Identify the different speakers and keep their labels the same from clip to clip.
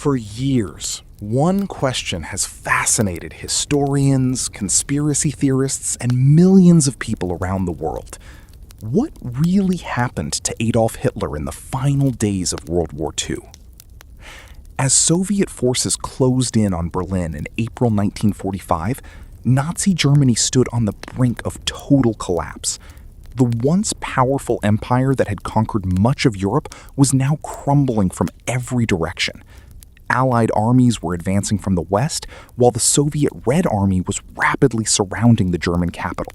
Speaker 1: For years, one question has fascinated historians, conspiracy theorists, and millions of people around the world. What really happened to Adolf Hitler in the final days of World War II? As Soviet forces closed in on Berlin in April 1945, Nazi Germany stood on the brink of total collapse. The once powerful empire that had conquered much of Europe was now crumbling from every direction. Allied armies were advancing from the west, while the Soviet Red Army was rapidly surrounding the German capital.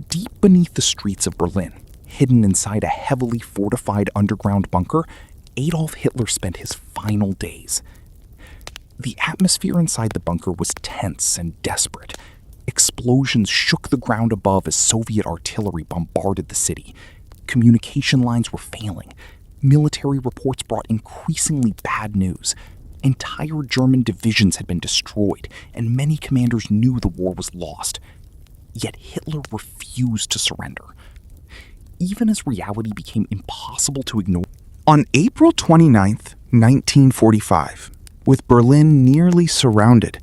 Speaker 1: Deep beneath the streets of Berlin, hidden inside a heavily fortified underground bunker, Adolf Hitler spent his final days. The atmosphere inside the bunker was tense and desperate. Explosions shook the ground above as Soviet artillery bombarded the city. Communication lines were failing. Military reports brought increasingly bad news. Entire German divisions had been destroyed, and many commanders knew the war was lost. Yet Hitler refused to surrender. Even as reality became impossible to ignore. On April 29, 1945, with Berlin nearly surrounded,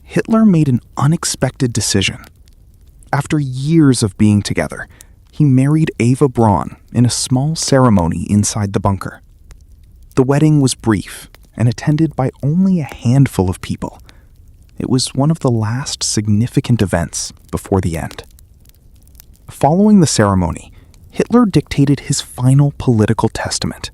Speaker 1: Hitler made an unexpected decision. After years of being together, he married Eva Braun in a small ceremony inside the bunker. The wedding was brief and attended by only a handful of people. It was one of the last significant events before the end. Following the ceremony, Hitler dictated his final political testament.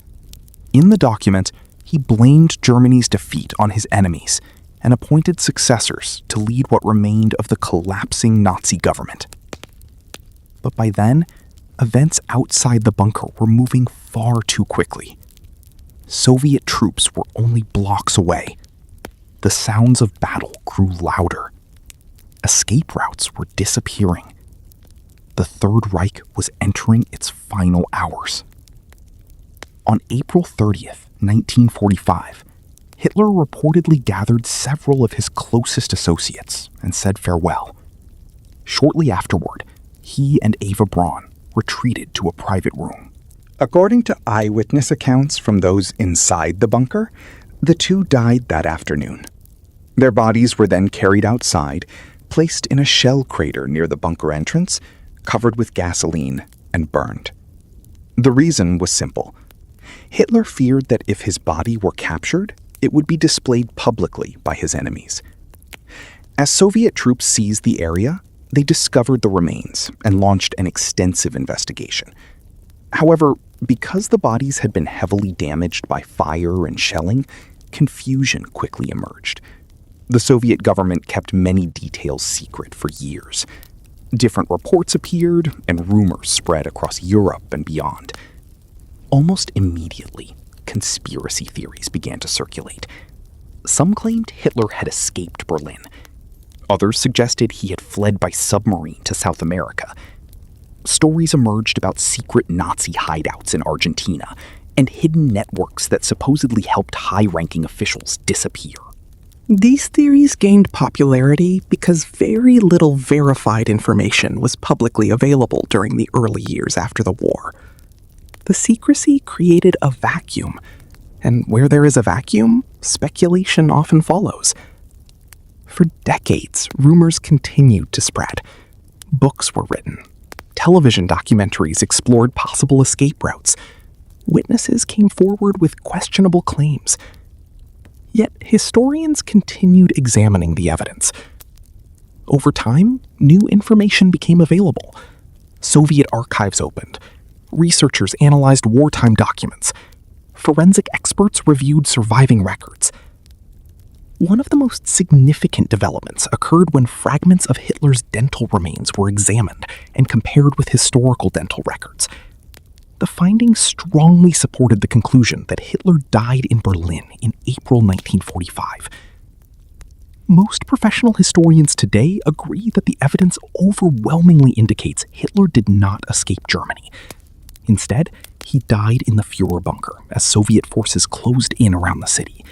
Speaker 1: In the document, he blamed Germany's defeat on his enemies and appointed successors to lead what remained of the collapsing Nazi government. But by then, events outside the bunker were moving far too quickly. Soviet troops were only blocks away. The sounds of battle grew louder. Escape routes were disappearing. The Third Reich was entering its final hours. On April 30th, 1945, Hitler reportedly gathered several of his closest associates and said farewell. Shortly afterward, he and Eva Braun retreated to a private room. According to eyewitness accounts from those inside the bunker, the two died that afternoon. Their bodies were then carried outside, placed in a shell crater near the bunker entrance, covered with gasoline, and burned. The reason was simple. Hitler feared that if his body were captured, it would be displayed publicly by his enemies. As Soviet troops seized the area, they discovered the remains and launched an extensive investigation. However, because the bodies had been heavily damaged by fire and shelling, confusion quickly emerged. The Soviet government kept many details secret for years. Different reports appeared, and rumors spread across Europe and beyond. Almost immediately, conspiracy theories began to circulate. Some claimed Hitler had escaped Berlin. Others suggested he had fled by submarine to South America. Stories emerged about secret Nazi hideouts in Argentina and hidden networks that supposedly helped high-ranking officials disappear.
Speaker 2: These theories gained popularity because very little verified information was publicly available during the early years after the war. The secrecy created a vacuum, and where there is a vacuum, speculation often follows. For decades, rumors continued to spread. Books were written. Television documentaries explored possible escape routes. Witnesses came forward with questionable claims. Yet historians continued examining the evidence. Over time, new information became available. Soviet archives opened. Researchers analyzed wartime documents. Forensic experts reviewed surviving records. One of the most significant developments occurred when fragments of Hitler's dental remains were examined and compared with historical dental records. The findings strongly supported the conclusion that Hitler died in Berlin in April 1945. Most professional historians today agree that the evidence overwhelmingly indicates Hitler did not escape Germany. Instead, he died in the Führer bunker as Soviet forces closed in around the city.